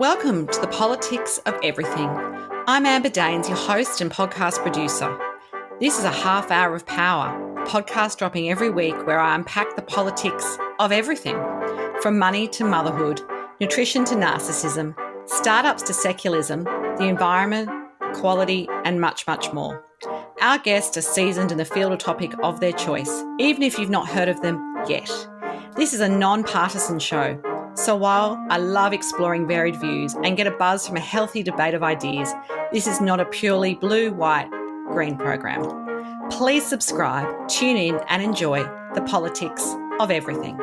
Welcome to the Politics of Everything. I'm Amber Daines, your host and podcast producer. This is a half hour of power, a podcast dropping every week where I unpack the politics of everything, from money to motherhood, nutrition to narcissism, startups to secularism, the environment, quality, and much, much more. Our guests are seasoned in the field or topic of their choice, even if you've not heard of them yet. This is a non-partisan show. So while I love exploring varied views and get a buzz from a healthy debate of ideas, this is not a purely blue, white, green program. Please subscribe, tune in and enjoy the politics of everything.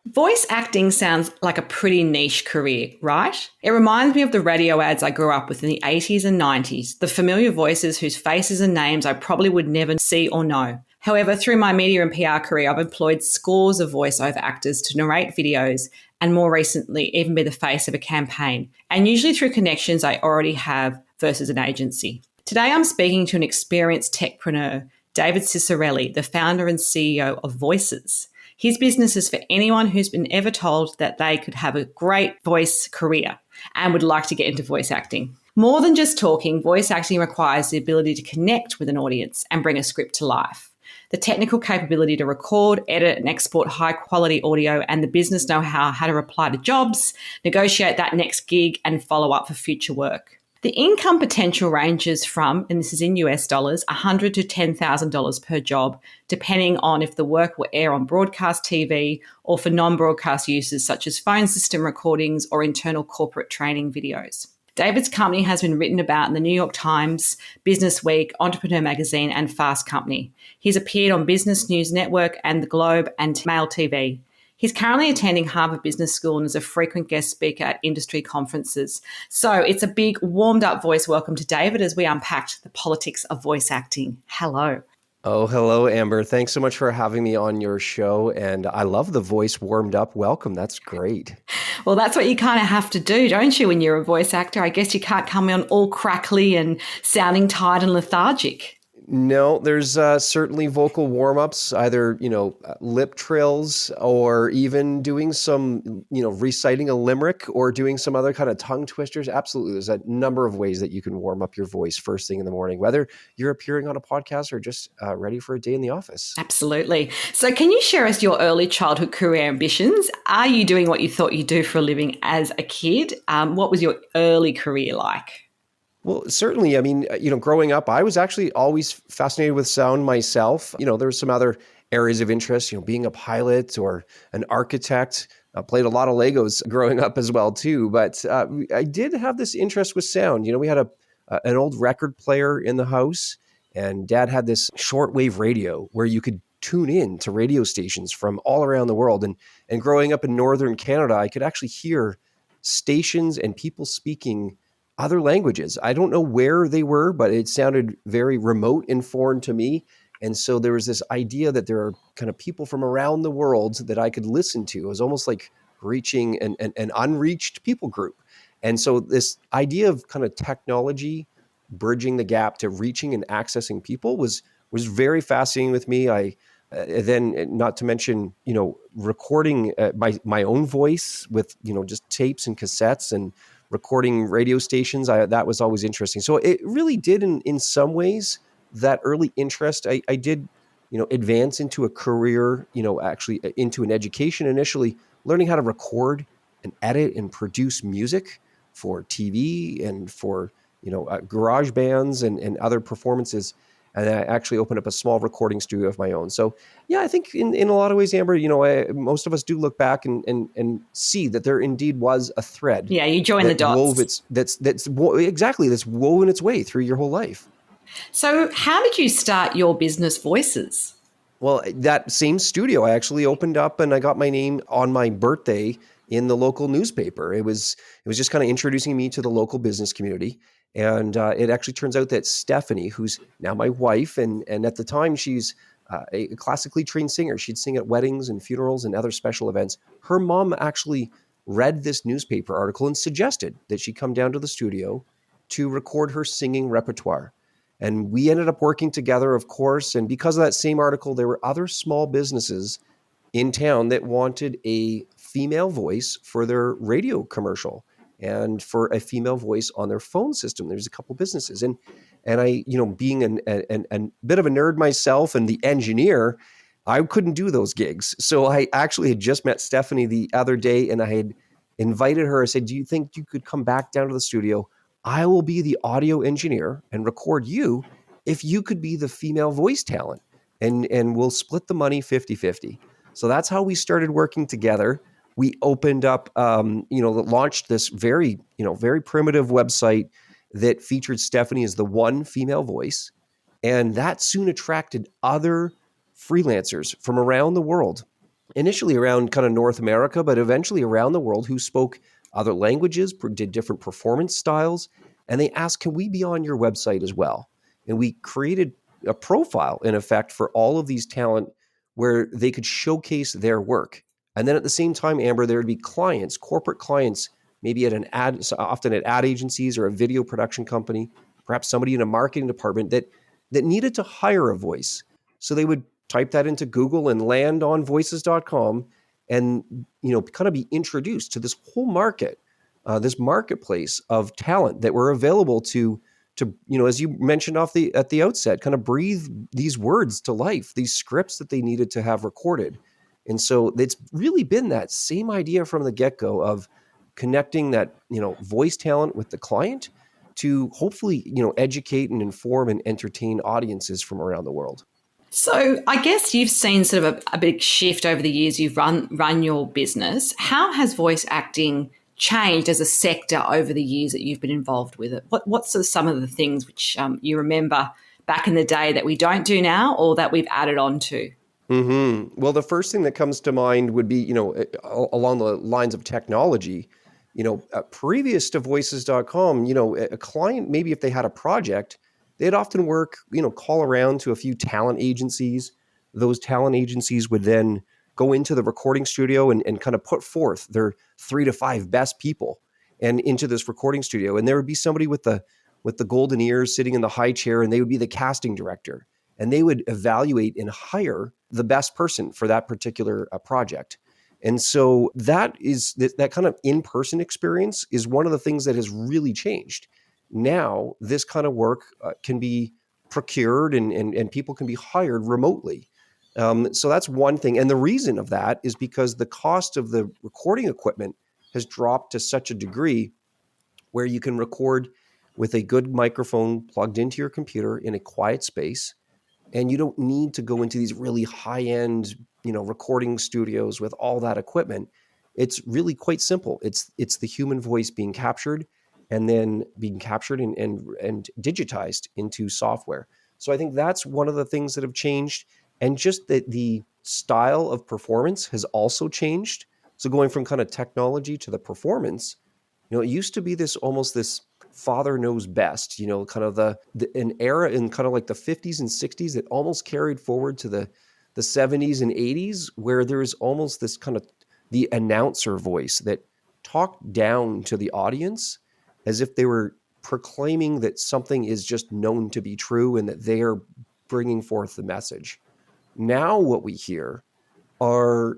Voice acting sounds like a pretty niche career, right? It reminds me of the radio ads I grew up with in the 80s and 90s, the familiar voices whose faces and names I probably would never see or know. However, through my media and PR career, I've employed scores of voiceover actors to narrate videos and more recently even be the face of a campaign, and usually through connections I already have versus an agency. Today I'm speaking to an experienced techpreneur, David Ciccarelli, the founder and CEO of Voices. His business is for anyone who's been ever told that they could have a great voice career and would like to get into voice acting. More than just talking, voice acting requires the ability to connect with an audience and bring a script to life. The technical capability to record, edit and export high quality audio, and the business know-how to reply to jobs, negotiate that next gig and follow up for future work. The income potential ranges from, and this is in US dollars, $100,000 to $10,000 per job, depending on if the work will air on broadcast TV or for non-broadcast uses such as phone system recordings or internal corporate training videos. David's company has been written about in the New York Times, Business Week, Entrepreneur Magazine, and Fast Company. He's appeared on Business News Network and The Globe and Mail TV. He's currently attending Harvard Business School and is a frequent guest speaker at industry conferences. So it's a big warmed-up voice welcome to David as we unpacked the politics of voice acting. Hello. Oh, hello, Amber. Thanks so much for having me on your show. And I love the voice warmed up welcome. That's great. Well, that's what you kind of have to do, don't you, when you're a voice actor? I guess you can't come on all crackly and sounding tired and lethargic. No, there's certainly vocal warm-ups, either, lip trills or even doing some, reciting a limerick or doing some other kind of tongue twisters. Absolutely. There's a number of ways that you can warm up your voice first thing in the morning, whether you're appearing on a podcast or just ready for a day in the office. Absolutely. So can you share us your early childhood career ambitions? Are you doing what you thought you'd do for a living as a kid? What was your early career like? Well, certainly. I mean, growing up, I was actually always fascinated with sound myself. There were some other areas of interest, being a pilot or an architect. I played a lot of Legos growing up as well, too. But I did have this interest with sound. We had an old record player in the house, and Dad had this shortwave radio where you could tune in to radio stations from all around the world. And growing up in Northern Canada, I could actually hear stations and people speaking other languages. I don't know where they were, but it sounded very remote and foreign to me. And so there was this idea that there are kind of people from around the world that I could listen to. It was almost like reaching an unreached people group. And so this idea of kind of technology bridging the gap to reaching and accessing people was very fascinating with me. I then, not to mention, recording my own voice with, just tapes and cassettes and recording radio stations. That was always interesting. So it really did in some ways, that early interest, I did, advance into a career, actually into an education initially, learning how to record and edit and produce music for TV and for, garage bands and other performances. And I actually opened up a small recording studio of my own. So, yeah, I think in a lot of ways, Amber, most of us do look back and see that there indeed was a thread. Yeah, you join the dots. That's woven its way through your whole life. So how did you start your business, Voices? Well, that same studio I actually opened up and I got my name on my birthday in the local newspaper. It was just kind of introducing me to the local business community. And it actually turns out that Stephanie, who's now my wife, and at the time she's a classically trained singer. She'd sing at weddings and funerals and other special events. Her mom actually read this newspaper article and suggested that she come down to the studio to record her singing repertoire. And we ended up working together, of course. And because of that same article, there were other small businesses in town that wanted a female voice for their radio commercial and for a female voice on their phone system. There's a couple businesses, and I, being a bit of a nerd myself and the engineer, I couldn't do those gigs. So I actually had just met Stephanie the other day, and I had invited her. I said, "Do you think you could come back down to the studio? I will be the audio engineer and record you if you could be the female voice talent, and we'll split the money 50-50." So that's how we started working together. We opened up, launched this very primitive website that featured Stephanie as the one female voice. And that soon attracted other freelancers from around the world, initially around kind of North America, but eventually around the world, who spoke other languages, did different performance styles. And they asked, can we be on your website as well? And we created a profile, in effect, for all of these talent where they could showcase their work. And then at the same time, Amber, there would be clients, corporate clients, maybe often at ad agencies or a video production company, perhaps somebody in a marketing department that needed to hire a voice. So they would type that into Google and land on voices.com and, kind of be introduced to this whole market, this marketplace of talent that were available to, as you mentioned at the outset, kind of breathe these words to life, these scripts that they needed to have recorded. And so it's really been that same idea from the get-go of connecting that, voice talent with the client to hopefully, educate and inform and entertain audiences from around the world. So I guess you've seen sort of a big shift over the years you've run your business. How has voice acting changed as a sector over the years that you've been involved with it? What's sort of some of the things which you remember back in the day that we don't do now or that we've added on to? Mm-hmm. Well, the first thing that comes to mind would be, along the lines of technology, previous to voices.com, a client, maybe if they had a project, they'd often call around to a few talent agencies. Those talent agencies would then go into the recording studio and kind of put forth their 3 to 5 best people and into this recording studio. And there would be somebody with the golden ears sitting in the high chair, and they would be the casting director. And they would evaluate and hire the best person for that particular project. And so that kind of in-person experience is one of the things that has really changed. Now, this kind of work can be procured and people can be hired remotely. So that's one thing. And the reason of that is because the cost of the recording equipment has dropped to such a degree where you can record with a good microphone plugged into your computer in a quiet space. And you don't need to go into these really high-end, recording studios with all that equipment. It's really quite simple. It's the human voice being captured and then being captured and digitized into software. So I think that's one of the things that have changed. And just that the style of performance has also changed. So going from kind of technology to the performance, it used to be this father knows best, kind of an era in kind of like the 50s and 60s that almost carried forward to the 70s and 80s, where there's almost this kind of the announcer voice that talked down to the audience as if they were proclaiming that something is just known to be true and that they are bringing forth the message. Now what we hear are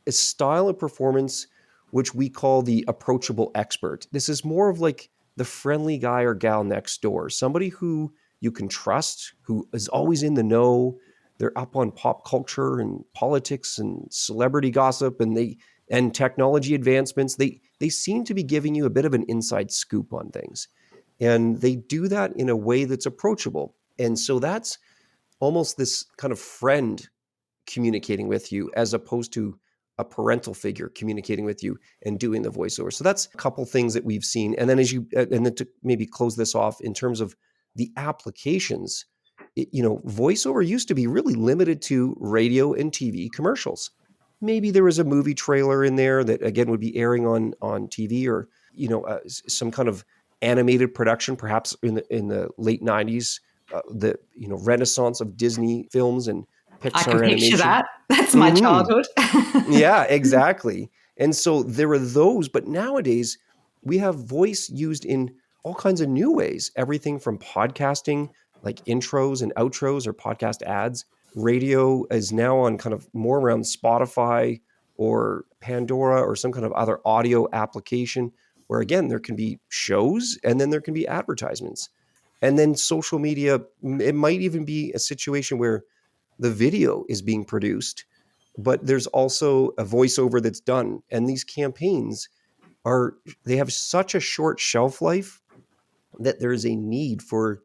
a style of performance which we call the approachable expert. This is more of like the friendly guy or gal next door, somebody who you can trust, who is always in the know. They're up on pop culture and politics and celebrity gossip and technology advancements. They seem to be giving you a bit of an inside scoop on things. And they do that in a way that's approachable. And so that's almost this kind of friend communicating with you as opposed to a parental figure communicating with you and doing the voiceover. So that's a couple things that we've seen. And then to maybe close this off in terms of the applications, voiceover used to be really limited to radio and TV commercials. Maybe there was a movie trailer in there that again would be airing on TV, or some kind of animated production, perhaps in the late 90s, the renaissance of Disney films and Pixar I can picture animation. that. That's my childhood. Yeah, exactly. And so there are those, but nowadays we have voice used in all kinds of new ways. Everything from podcasting, like intros and outros or podcast ads, radio is now on kind of more around Spotify or Pandora or some kind of other audio application where, again, there can be shows and then there can be advertisements. And then social media, it might even be a situation where the video is being produced, but there's also a voiceover that's done. And these campaigns they have such a short shelf life that there is a need for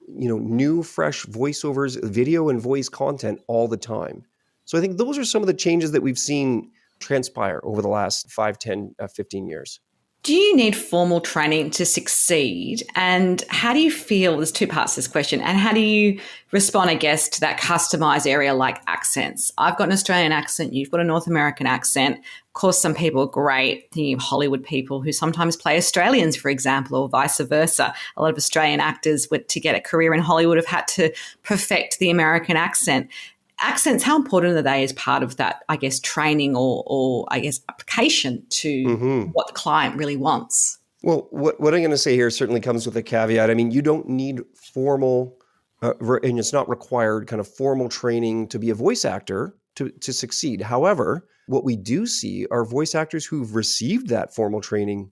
new, fresh voiceovers, video and voice content all the time. So I think those are some of the changes that we've seen transpire over the last 5, 10, 15 years. Do you need formal training to succeed? And how do you feel, there's two parts to this question, and how do you respond, I guess, to that customized area like accents? I've got an Australian accent, you've got a North American accent. Of course, some people are great, thinking of Hollywood people who sometimes play Australians, for example, or vice versa. A lot of Australian actors, to get a career in Hollywood, have had to perfect the American accent. Accents, how important are they as part of that, I guess, training or I guess, application to what the client really wants? Well, what I'm going to say here certainly comes with a caveat. I mean, you don't need formal, and it's not required kind of formal training to be a voice actor to succeed. However, what we do see are voice actors who've received that formal training,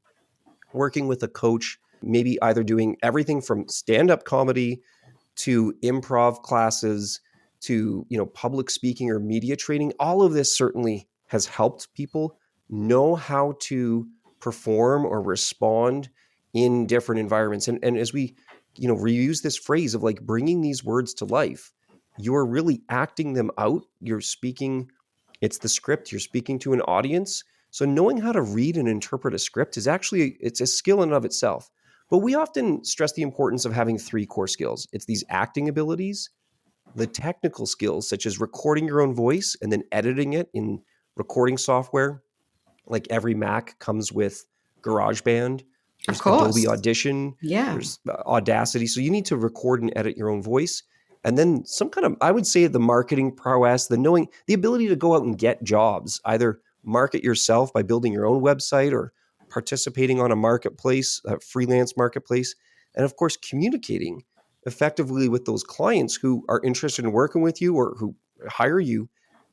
working with a coach, maybe either doing everything from stand-up comedy to improv classes to public speaking or media training. All of this certainly has helped people know how to perform or respond in different environments. And as we reuse this phrase of like bringing these words to life, you're really acting them out. You're speaking, it's the script, you're speaking to an audience. So knowing how to read and interpret a script it's a skill in and of itself. But we often stress the importance of having 3 core skills. It's these acting abilities, the technical skills, such as recording your own voice and then editing it in recording software. Like every Mac comes with GarageBand. There's Of course. Adobe Audition. Yeah. There's Audacity. So you need to record and edit your own voice. And then some kind of, I would say, the marketing prowess, the ability to go out and get jobs, either market yourself by building your own website or participating on a marketplace, a freelance marketplace. And of course, communicating effectively with those clients who are interested in working with you or who hire you,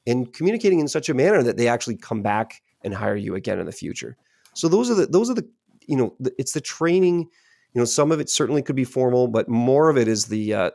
and communicating in such a manner that they actually come back and hire you again in the future. So those are the it's the training. Some of it certainly could be formal, but more of it is the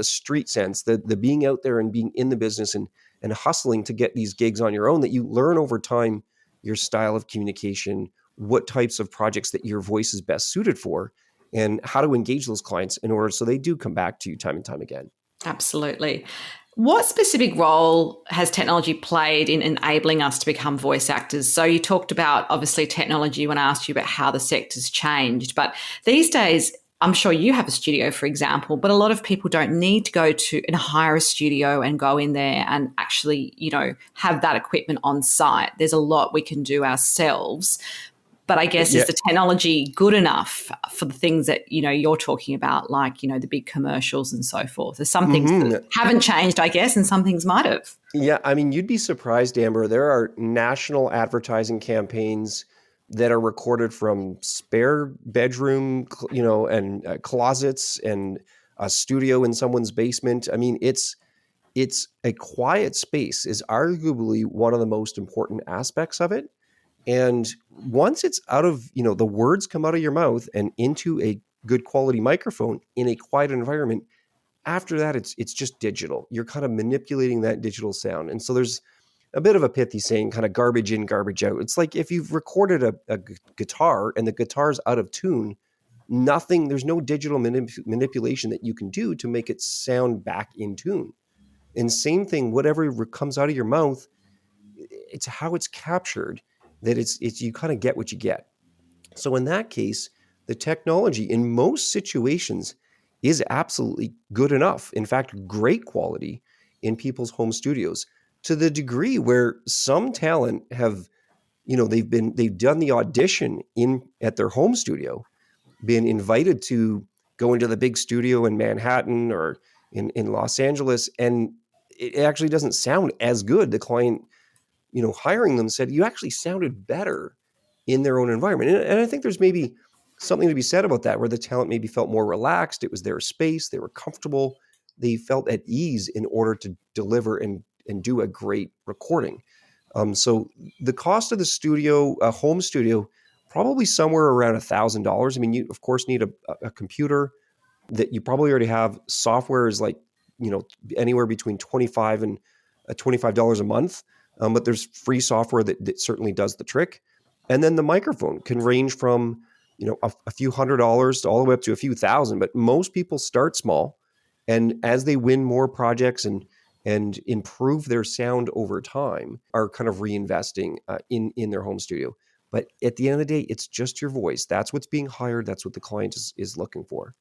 street sense, the being out there and being in the business and hustling to get these gigs on your own, that you learn over time your style of communication, what types of projects that your voice is best suited for, and how to engage those clients in order so they do come back to you time and time again. Absolutely. What specific role has technology played in enabling us to become voice actors? So you talked about, obviously, technology when I asked you about how the sector's changed. But these days, I'm sure you have a studio, for example, but a lot of people don't need to go to and hire a studio and go in there and actually, have that equipment on site. There's a lot we can do ourselves. But I guess, is the technology good enough for the things that, you're talking about, like, the big commercials and so forth? There's some things that haven't changed, I guess, and some things might have. Yeah, I mean, you'd be surprised, Amber. There are national advertising campaigns that are recorded from spare bedroom, and closets and a studio in someone's basement. I mean, it's a quiet space is arguably one of the most important aspects of it. And once it's out of, the words come out of your mouth and into a good quality microphone in a quiet environment, after that, it's just digital. You're kind of manipulating that digital sound. And so there's a bit of a pithy saying, kind of garbage in, garbage out. It's like if you've recorded a guitar and the guitar's out of tune, there's no digital manipulation that you can do to make it sound back in tune. And same thing, whatever comes out of your mouth, it's how it's captured, that it's you kind of get what you get. So in that case, the technology in most situations is absolutely good enough. In fact, great quality in people's home studios, to the degree where some talent have, they've done the audition at their home studio, been invited to go into the big studio in Manhattan or in Los Angeles, and it actually doesn't sound as good. The client, hiring them said, you actually sounded better in their own environment. And I think there's maybe something to be said about that, where the talent maybe felt more relaxed. It was their space. They were comfortable. they felt at ease in order to deliver and do a great recording. So the cost of the studio, a home studio, probably somewhere around $1,000. I mean, you of course need a computer that you probably already have. Software is like, anywhere between $25 a month. But there's free software that certainly does the trick. And then the microphone can range from, a few $100s to all the way up to a few thousand. But most people start small, and as they win more projects and improve their sound over time, are kind of reinvesting in their home studio. But at the end of the day, it's just your voice. That's what's being hired. That's what the client is looking for.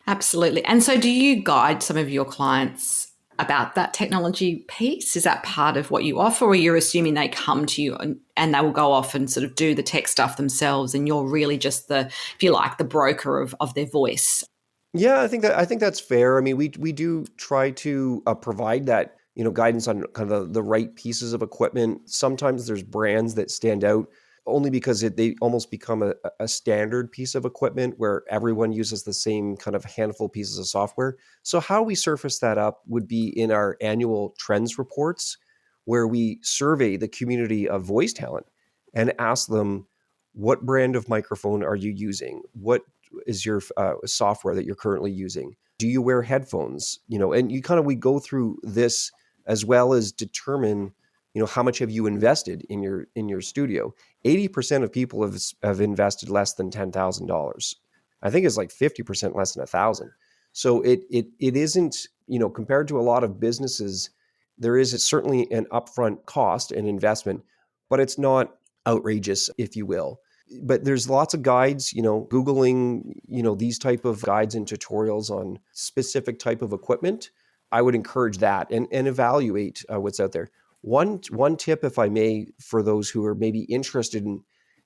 Absolutely. And so do you guide some of your clients about that technology piece? Is that part of what you offer, or you're assuming they come to you and they will go off and sort of do the tech stuff themselves, and you're really just the, if you like, the broker of their voice? Yeah, I think that's fair. I mean, we do try to provide that, guidance on kind of the right pieces of equipment. Sometimes there's brands that stand out only because they almost become a standard piece of equipment where everyone uses the same kind of handful pieces of software. So how we surface that up would be in our annual trends reports, where we survey the community of voice talent and ask them, what brand of microphone are you using? What is your software that you're currently using? Do you wear headphones? And we go through this as well as determine, how much have you invested in your studio? 80% of people have invested less than $10,000. I think it's like 50% less than $1,000. So it isn't, compared to a lot of businesses, there is certainly an upfront cost and investment, but it's not outrageous, if you will. But there's lots of guides, Googling, these type of guides and tutorials on specific type of equipment. I would encourage that and evaluate what's out there. One tip, if I may, for those who are maybe interested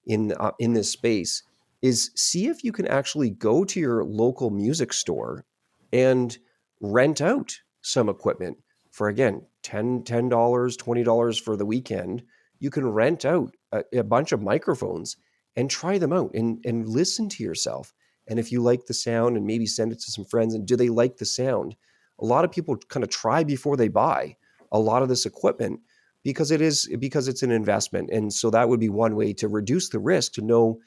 in this space, is see if you can actually go to your local music store and rent out some equipment for, again, $10, $20 for the weekend. You can rent out a bunch of microphones and try them out and listen to yourself. And if you like the sound, and maybe send it to some friends, and do they like the sound? A lot of people kind of try before they buy a lot of this equipment because it's an investment. And so that would be one way to reduce the risk, to know,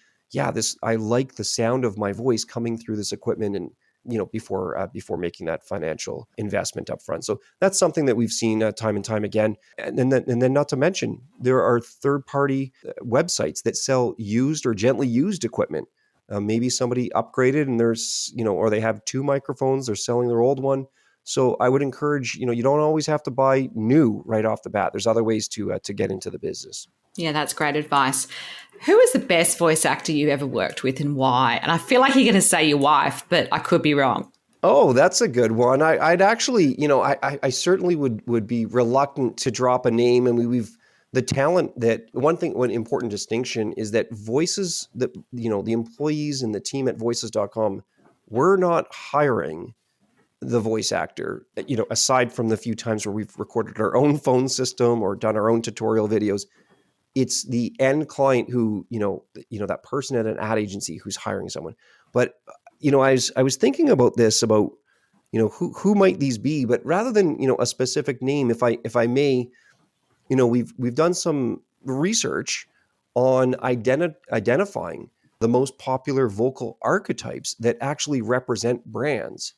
I like the sound of my voice coming through this equipment, and before making that financial investment up front. So that's something that we've seen time and time again. And then not to mention, there are third-party websites that sell used or gently used equipment. Maybe somebody upgraded and there's, or they have two microphones, they're selling their old one. So I would encourage, you don't always have to buy new right off the bat. There's other ways to get into the business. Yeah, that's great advice. Who is the best voice actor you ever worked with, and why? And I feel like you're going to say your wife, but I could be wrong. Oh, that's a good one. I'd actually, I certainly would be reluctant to drop a name. And we've the talent that one important distinction is that voices, that, the employees and the team at voices.com, we're not hiring the voice actor, aside from the few times where we've recorded our own phone system or done our own tutorial videos. It's the end client who, that person at an ad agency who's hiring someone. But, I was thinking about this, about, who might these be, but rather than, a specific name, if I may, we've done some research on identifying the most popular vocal archetypes that actually represent brands.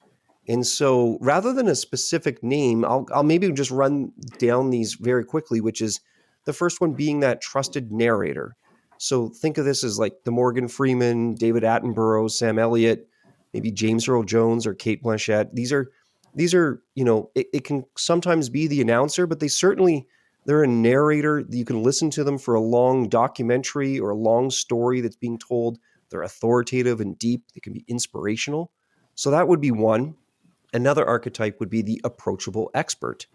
And so rather than a specific name, I'll maybe just run down these very quickly, which is the first one being that trusted narrator. So think of this as like the Morgan Freeman, David Attenborough, Sam Elliott, maybe James Earl Jones or Kate Blanchett. These are, it can sometimes be the announcer, but they're a narrator. You can listen to them for a long documentary or a long story that's being told. They're authoritative and deep. They can be inspirational. So that would be one. Another archetype would be the approachable expert.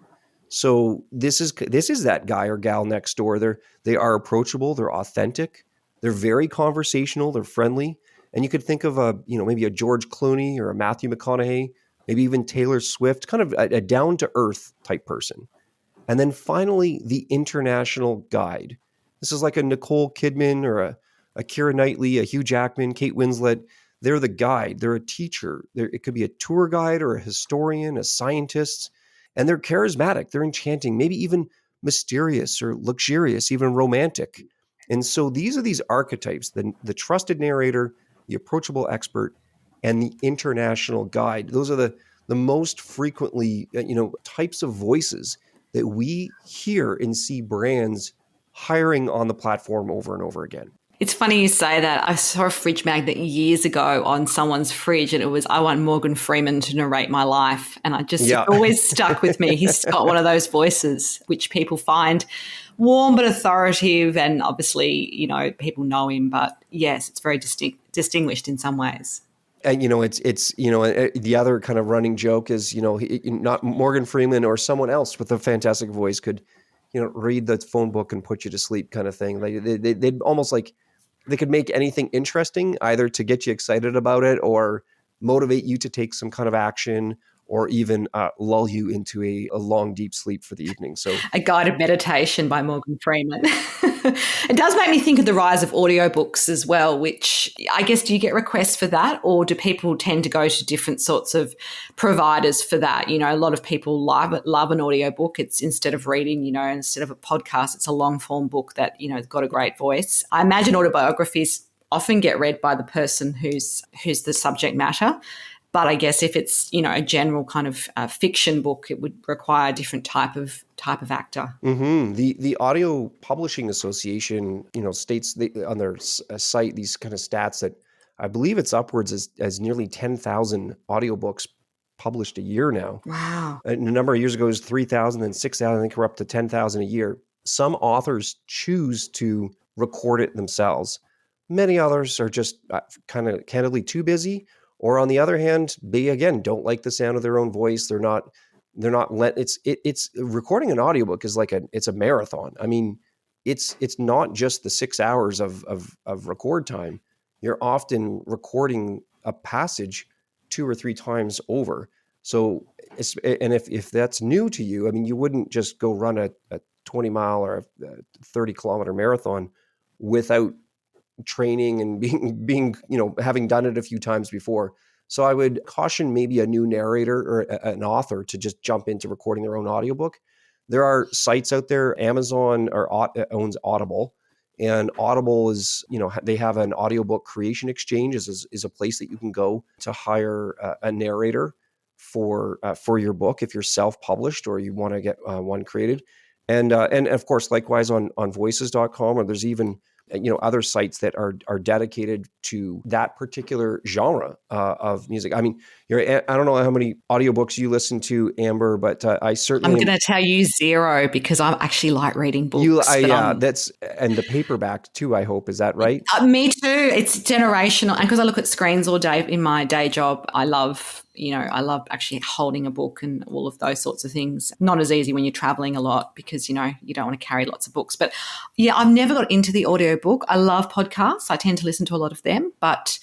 So this is that guy or gal next door. They are approachable. They're authentic. They're very conversational. They're friendly. And you could think of maybe a George Clooney or a Matthew McConaughey, maybe even Taylor Swift, kind of a down to earth type person. And then finally, the international guide. This is like a Nicole Kidman or a Keira Knightley, a Hugh Jackman, Kate Winslet. They're the guide. They're a teacher. It could be a tour guide or a historian, a scientist, and they're charismatic. They're enchanting, maybe even mysterious or luxurious, even romantic. And so these are these archetypes: the trusted narrator, the approachable expert, and the international guide. Those are the most frequently, types of voices that we hear and see brands hiring on the platform over and over again. It's funny you say that. I saw a fridge magnet years ago on someone's fridge, and it was, I want Morgan Freeman to narrate my life. And it always stuck with me. He's got one of those voices which people find warm but authoritative. And obviously, people know him. But yes, it's very distinguished in some ways. And, it's the other kind of running joke is, not Morgan Freeman or someone else with a fantastic voice could, read the phone book and put you to sleep kind of thing. They'd almost like, they could make anything interesting, either to get you excited about it or motivate you to take some kind of action, or even lull you into a long, deep sleep for the evening. So, a guided meditation by Morgan Freeman. It does make me think of the rise of audiobooks as well, which I guess, do you get requests for that, or do people tend to go to different sorts of providers for that? A lot of people love an audiobook. It's instead of reading, instead of a podcast, it's a long form book that, has got a great voice. I imagine autobiographies often get read by the person who's the subject matter. But I guess if it's, a general kind of fiction book, it would require a different type of actor. Mm-hmm. The Audio Publishing Association, states on their site these kind of stats that I believe it's upwards as nearly 10,000 audiobooks published a year now. Wow. A number of years ago it was 3,000, then 6,000. I think we're up to 10,000 a year. Some authors choose to record it themselves. Many others are just kind of candidly too busy. Or on the other hand, they again don't like the sound of their own voice. It's recording an audiobook is it's a marathon. I mean, it's not just the 6 hours of record time. You're often recording a passage 2 or 3 times over. So, and if that's new to you, I mean, you wouldn't just go run a 20-mile or a 30-kilometer marathon without training and being having done it a few times before. So I would caution maybe a new narrator or an author to just jump into recording their own audiobook. There are sites out there. Amazon owns Audible, and Audible is, they have an audiobook creation exchange is a place that you can go to hire a narrator for your book if you're self-published or you want to get one created. And of course, likewise on voices.com, or there's even other sites that are dedicated to that particular genre of music. I mean, I don't know how many audiobooks you listen to, Amber, but I certainly. I'm going to tell you 0 because I actually like reading books. And the paperback too, I hope. Is that right? Me too. It's generational. And because I look at screens all day in my day job, I love actually holding a book and all of those sorts of things. Not as easy when you're traveling a lot because, you don't want to carry lots of books. But yeah, I've never got into the audiobook. I love podcasts. I tend to listen to a lot of them, but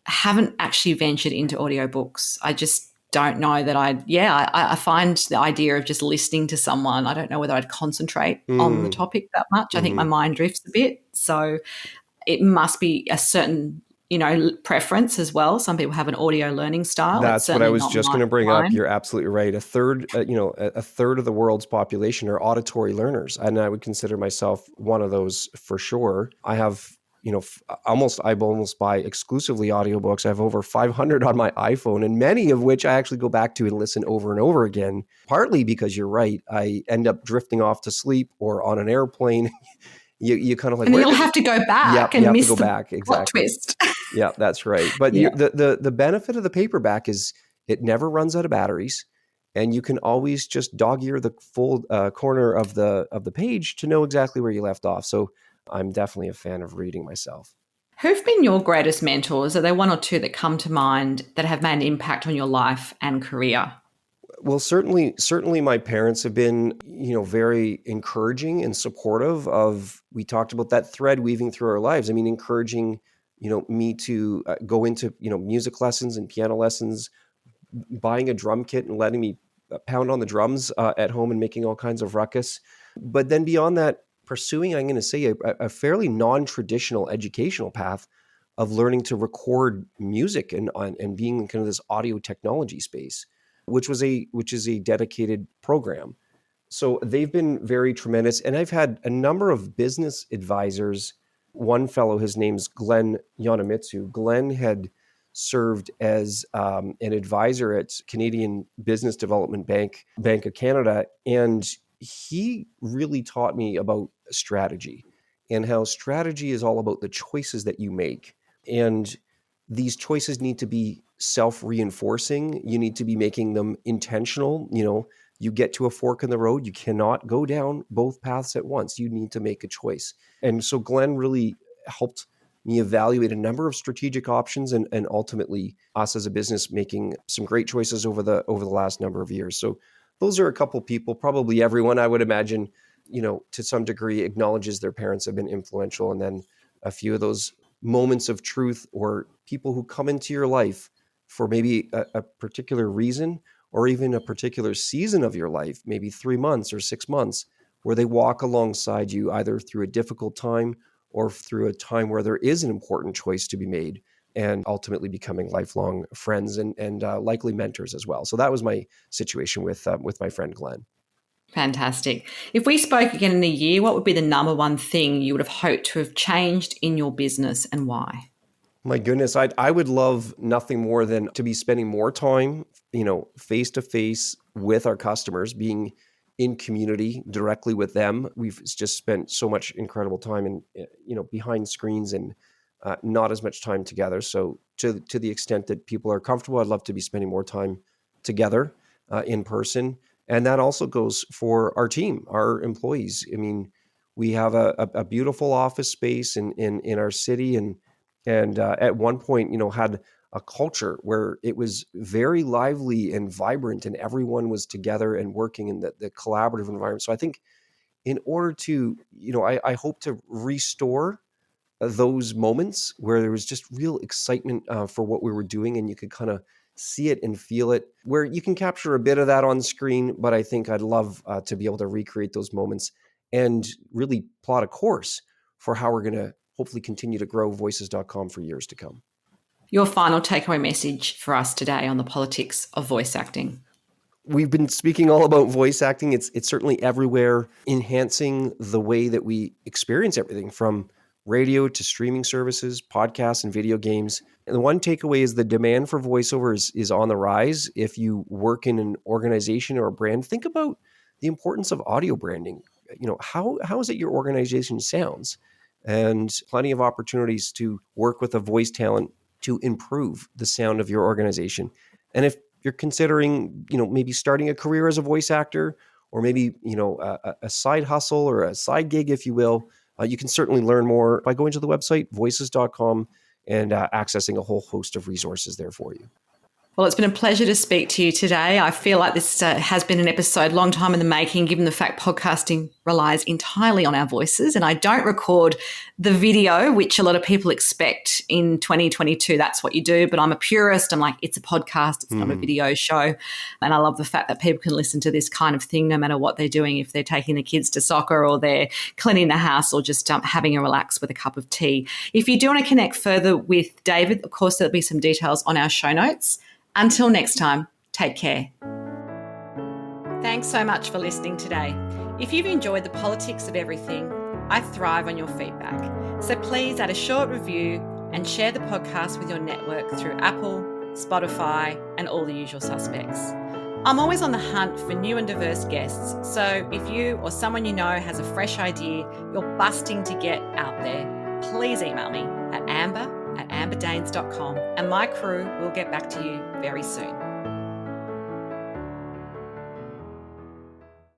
haven't actually ventured into audiobooks. I just don't know that I find the idea of just listening to someone, I don't know whether I'd concentrate on the topic that much. I think my mind drifts a bit. So it must be a certain preference as well. Some people have an audio learning style. That's what I was just going to bring up. You're absolutely right. A third of the world's population are auditory learners, and I would consider myself one of those for sure. I have, I almost buy exclusively audiobooks. I have over 500 on my iPhone, and many of which I actually go back to and listen over and over again. Partly because you're right, I end up drifting off to sleep or on an airplane. You kind of like, and you'll have to go back and miss the plot twist. Yeah, that's right. But the benefit of the paperback is it never runs out of batteries, and you can always just dog ear the full corner of the page to know exactly where you left off. So I'm definitely a fan of reading myself. Who've been your greatest mentors? Are there one or two that come to mind that have made an impact on your life and career? Well, certainly my parents have been, very encouraging and supportive of, we talked about that thread weaving through our lives. I mean, encouraging, me to go into, music lessons and piano lessons, buying a drum kit and letting me pound on the drums at home and making all kinds of ruckus. But then beyond that, pursuing, I'm going to say, a fairly non-traditional educational path of learning to record music and being in kind of this audio technology space, which is a dedicated program. So they've been very tremendous. And I've had a number of business advisors. One fellow, his name's Glenn Yonamitsu. Glenn had served as an advisor at Canadian Business Development Bank, Bank of Canada. And he really taught me about strategy and how strategy is all about the choices that you make. And these choices need to be self-reinforcing. You need to be making them intentional. You get to a fork in the road, you cannot go down both paths at once. You need to make a choice. And so Glenn really helped me evaluate a number of strategic options and ultimately us as a business making some great choices over the last number of years. So those are a couple people, probably everyone I would imagine, to some degree acknowledges their parents have been influential. And then a few of those moments of truth or people who come into your life for maybe a particular reason or even a particular season of your life, maybe 3 months or 6 months, where they walk alongside you either through a difficult time or through a time where there is an important choice to be made, and ultimately becoming lifelong friends and likely mentors as well. So that was my situation with my friend Glenn. Fantastic. If we spoke again in a year, what would be the number one thing you would have hoped to have changed in your business and why? My goodness, I would love nothing more than to be spending more time, face to face with our customers, being in community directly with them. We've just spent so much incredible time in, behind screens and not as much time together. So to the extent that people are comfortable, I'd love to be spending more time together in person. And that also goes for our team, our employees. I mean, we have a beautiful office space in our city, and at one point, had a culture where it was very lively and vibrant, and everyone was together and working in the collaborative environment. So I think in order to, I hope to restore those moments where there was just real excitement for what we were doing, and you could kind of see it and feel it, where you can capture a bit of that on screen. But I think I'd love to be able to recreate those moments and really plot a course for how we're going to hopefully continue to grow voices.com for years to come. Your final takeaway message for us today on the politics of voice acting. We've been speaking all about voice acting. It's certainly everywhere, enhancing the way that we experience everything from radio to streaming services, podcasts, and video games. And the one takeaway is the demand for voiceover is on the rise. If you work in an organization or a brand, think about the importance of audio branding. How is it your organization sounds? And plenty of opportunities to work with a voice talent to improve the sound of your organization. And if you're considering, maybe starting a career as a voice actor, or maybe, a side hustle or a side gig, if you will, you can certainly learn more by going to the website, voices.com, and accessing a whole host of resources there for you. Well, it's been a pleasure to speak to you today. I feel like this has been an episode long time in the making, given the fact podcasting relies entirely on our voices. And I don't record the video, which a lot of people expect in 2022. That's what you do. But I'm a purist. I'm like, it's a podcast. It's not a video show. And I love the fact that people can listen to this kind of thing no matter what they're doing, if they're taking the kids to soccer or they're cleaning the house or just having a relax with a cup of tea. If you do want to connect further with David, of course, there'll be some details on our show notes. Until next time, take care. Thanks so much for listening today. If you've enjoyed the politics of everything, I thrive on your feedback. So please add a short review and share the podcast with your network through Apple, Spotify, and all the usual suspects. I'm always on the hunt for new and diverse guests. So if you or someone you know has a fresh idea you're busting to get out there, please email me at amber@amberdanes.com and my crew will get back to you very soon.